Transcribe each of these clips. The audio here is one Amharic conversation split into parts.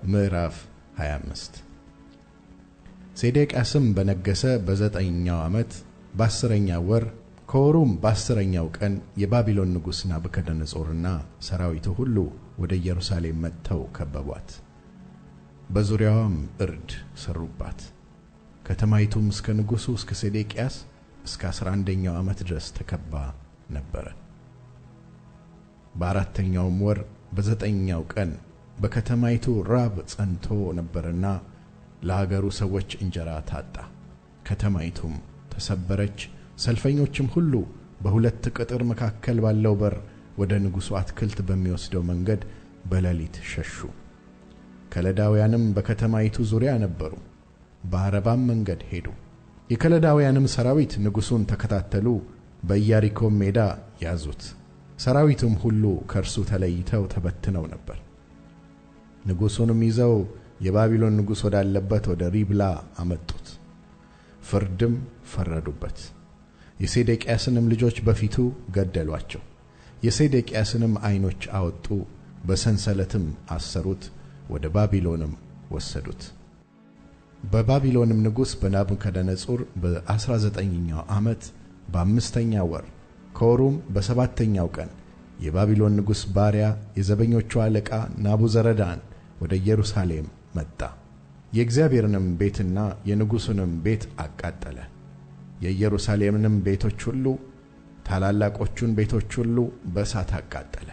ምዕራፍ 25 ሴዴቅያስም በነገሰ በ9ኛው ዓመት በ10ኛው ወር ከወሩም በ10ኛው ቀን የባቢሎን ንጉሥ ናቡከደነፆርና ሰራዊቱ ሁሉ ወደ ኢየሩሳሌም መጥተው ከበቧት። በዙሪያዋም እርድ ሰሩባት። ከተማይቱም እስከ ንጉሡ እስከ ሴዴቅያስ እስከ 11ኛው ዓመት ድረስ ተከባ ነበረ። በአራተኛውም ወር በ9ኛው ቀን በከተማይቱ ራብ ጸንቶ ነበርና ለአገሩ ሰዎች እንጀራ ታጣ። ከተማይቱም ተሰበረች። ሰልፈኞችም ሁሉ በሁለት ቅጥር መካከል ባለው በር ወደ ንጉሡ አትክልት በሚወስደው መንገድ በሌሊት ሸሹ። ከለዳውያንም በከተማይቱ ዙሪያ ነበሩ፣ በዓረባም መንገድ ሄዱ። የከለዳውያንም ሰራዊት ንጉሡን ተከታተሉ፣ በኢያሪኮም ሜዳ ያዙት። ሰራዊቱም ሁሉ ከእርሱ ተለይተው ተበትነው ነበር። ንጉሡንም ይዘው የባቢሎን ንጉሥ ወዳለበት ወደ ሪብላ አመጡት። ፍርድም ፈረዱበት። የሴዴቅያስንም ልጆች በፊቱ ገደሏቸው። የሴዴቅያስንም ዓይኖች አወጡ፣ በሰንሰለትም አሰሩት፣ ወደ ባቢሎንም ወሰዱት። በባቢሎንም ንጉሥ በናቡከደነፆር በ19ኛው ዓመት በ5ኛው ወር ከወሩም በ7ኛው ቀን የባቢሎን ንጉሥ ባሪያ የዘበኞቹ አለቃ ናቡዘረዳን ወደ ኢየሩሳሌም መጣ። የእግዚአብሔርንም ቤትና የንጉሡንም ቤት አቃጠለ። የኢየሩሳሌምንም ቤቶች ሁሉ ታላላቆቹን ቤቶች ሁሉ በእሳት አቃጠለ።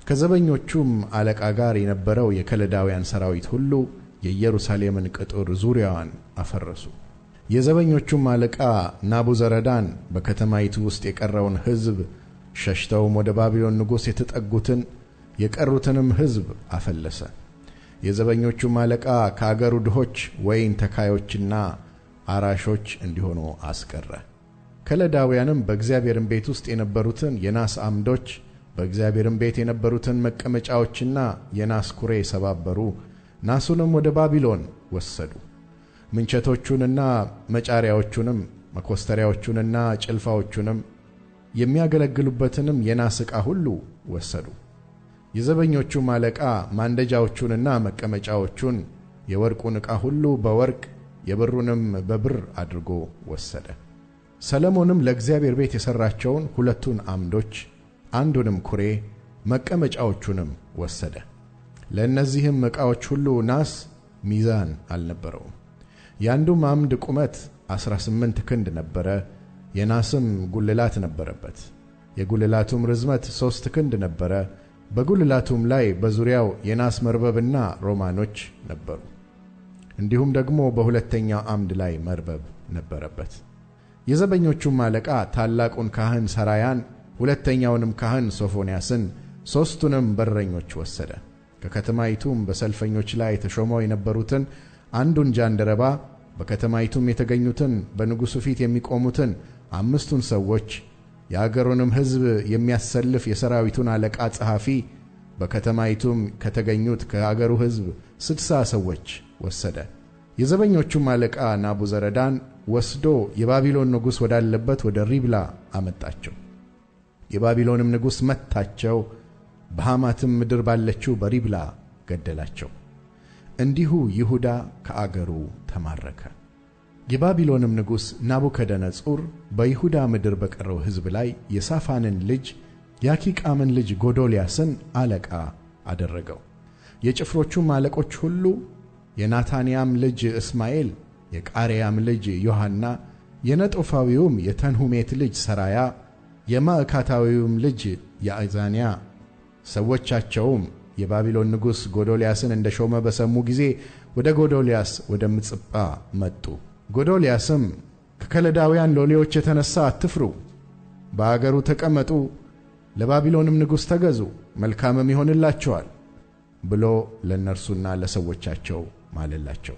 ከዘበኞቹም አለቃ ጋር የነበረው የከለዳውያን ሰራዊት ሁሉ የኢየሩሳሌምን ቅጥር ዙሪያዋን አፈረሱ። የዘበኞቹም አለቃ ናቡዘረዳን በከተማይቱ ውስጥ የቀረውን ሕዝብ ሸሽተውም ወደ ባቢሎን ንጉሥ የተጠጉትን የቀሩትንም ሕዝብ አፈለሰ። የዘበኞቹም አለቃ ከአገሩ ድሆች ወይን ተካዮችና አራሾች እንዲሆኑ አስቀረ። ከለዳውያንም በእግዚአብሔርም ቤት ውስጥ የነበሩትን የናስ አምዶች፣ በእግዚአብሔርም ቤት የነበሩትን መቀመጫዎችና የናስ ኩሬ ሰባበሩ። ናሱንም ወደ ባቢሎን ወሰዱ። ምንቸቶቹንና መጫሪያዎቹንም መኮስተሪያዎቹንና ጭልፋዎቹንም የሚያገለግሉበትንም የናስ ዕቃ ሁሉ ወሰዱ። የዘበኞቹም አለቃ ማንደጃዎቹንና መቀመጫዎቹን፣ የወርቁን ዕቃ ሁሉ በወርቅ የብሩንም በብር አድርጎ ወሰደ። ሰሎሞንም ለእግዚአብሔር ቤት የሠራቸውን 2ቱን ዓምዶች፣ አንዱንም ኩሬ፣ መቀመጫዎቹንም ወሰደ። ለእነዚህም ዕቃዎች ሁሉ ናስ ሚዛን አልነበረውም። የአንዱም ዓምድ ቁመት 18 ክንድ ነበረ፣ የናስም ጉልላት ነበረበት። የጉልላቱም ርዝመት 3 ክንድ ነበረ። በጉልላቱም ላይ በዙሪያው የናስ መርበብና ሮማኖች ነበሩ። እንዲሁም ደግሞ በሁለተኛው ዓምድ ላይ መርበብ ነበረበት። የዘበኞቹም አለቃ ታላቁን ካህን ሰራያን፣ ሁለተኛውንም ካህን ሶፎንያስን፣ 3ቱንም በረኞች ወሰደ። ከከተማይቱም በሰልፈኞች ላይ ተሾመው የነበሩትን አንዱን ጃንደረባ፣ በከተማይቱም የተገኙትን በንጉሡ ፊት የሚቆሙትን 5ቱን ሰዎች፣ የአገሩንም ሕዝብ የሚያሰልፍ የሰራዊቱን አለቃ ጸሐፊ፣ በከተማይቱም ከተገኙት ከአገሩ ሕዝብ 60 ሰዎች ወሰደ። የዘበኞቹም አለቃ ናቡዘረዳን ወስዶ የባቢሎን ንጉሥ ወዳለበት ወደ ሪብላ አመጣቸው። የባቢሎንም ንጉሥ መታቸው፣ በሐማትም ምድር ባለችው በሪብላ ገደላቸው። እንዲሁ ይሁዳ ከአገሩ ተማረከ። የባቢሎንም ንጉሥ ናቡከደነፆር በይሁዳ ምድር በቀረው ሕዝብ ላይ የሳፋንን ልጅ የአኪቃምን ልጅ ጎዶልያስን አለቃ አደረገው። የጭፍሮቹም አለቆች ሁሉ የናታንያም ልጅ እስማኤል፣ የቃሬያም ልጅ ዮሐና፣ የነጦፋዊውም የተንሁሜት ልጅ ሰራያ፣ የማዕካታዊውም ልጅ ያእዛንያ፣ ሰዎቻቸውም የባቢሎን ንጉሥ ጎዶልያስን እንደ ሾመ በሰሙ ጊዜ ወደ ጎዶልያስ ወደ ምጽጳ መጡ። ጎዶልያስም ከከለዳውያን ሎሌዎች የተነሣ አትፍሩ፣ በአገሩ ተቀመጡ፣ ለባቢሎንም ንጉሥ ተገዙ፣ መልካምም ይሆንላቸዋል ብሎ ለእነርሱና ለሰዎቻቸው ማለላቸው።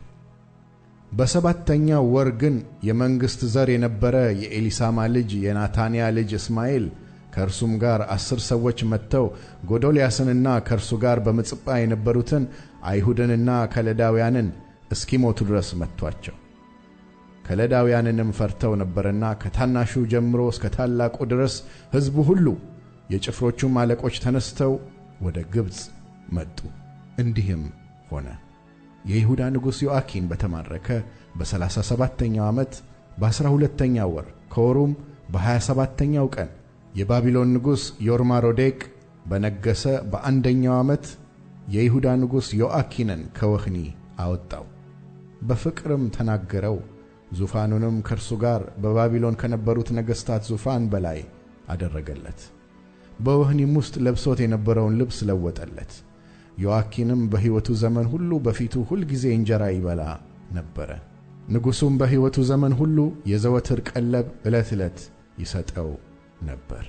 በሰባተኛው ወር ግን የመንግሥት ዘር የነበረ የኤሊሳማ ልጅ የናታንያ ልጅ እስማኤል ከእርሱም ጋር 10 ሰዎች መጥተው ጎዶልያስንና ከእርሱ ጋር በምጽጳ የነበሩትን አይሁድንና ከለዳውያንን እስኪሞቱ ድረስ መቷቸው። ከለዳውያንንም ፈርተው ነበርና ከታናሹ ጀምሮ እስከ ታላቁ ድረስ ሕዝቡ ሁሉ የጭፍሮቹም አለቆች ተነስተው ወደ ግብፅ መጡ። እንዲህም ሆነ የይሁዳ ንጉሥ ዮአኪን በተማረከ በ37ኛው ዓመት በ12ኛው ወር ከወሩም በ27ኛው ቀን የባቢሎን ንጉሥ ዮርማሮዴቅ በነገሰ በአንደኛው ዓመት የይሁዳ ንጉሥ ዮአኪንን ከወህኒ አወጣው። በፍቅርም ተናገረው። ዙፋኑንም ከእርሱ ጋር በባቢሎን ከነበሩት ነገሥታት ዙፋን በላይ አደረገለት። በወህኒም ውስጥ ለብሶት የነበረውን ልብስ ለወጠለት። ዮአኪንም በሕይወቱ ዘመን ሁሉ በፊቱ ሁል ጊዜ እንጀራ ይበላ ነበረ። ንጉሡም በሕይወቱ ዘመን ሁሉ የዘወትር ቀለብ ዕለት ዕለት ይሰጠው ነበር።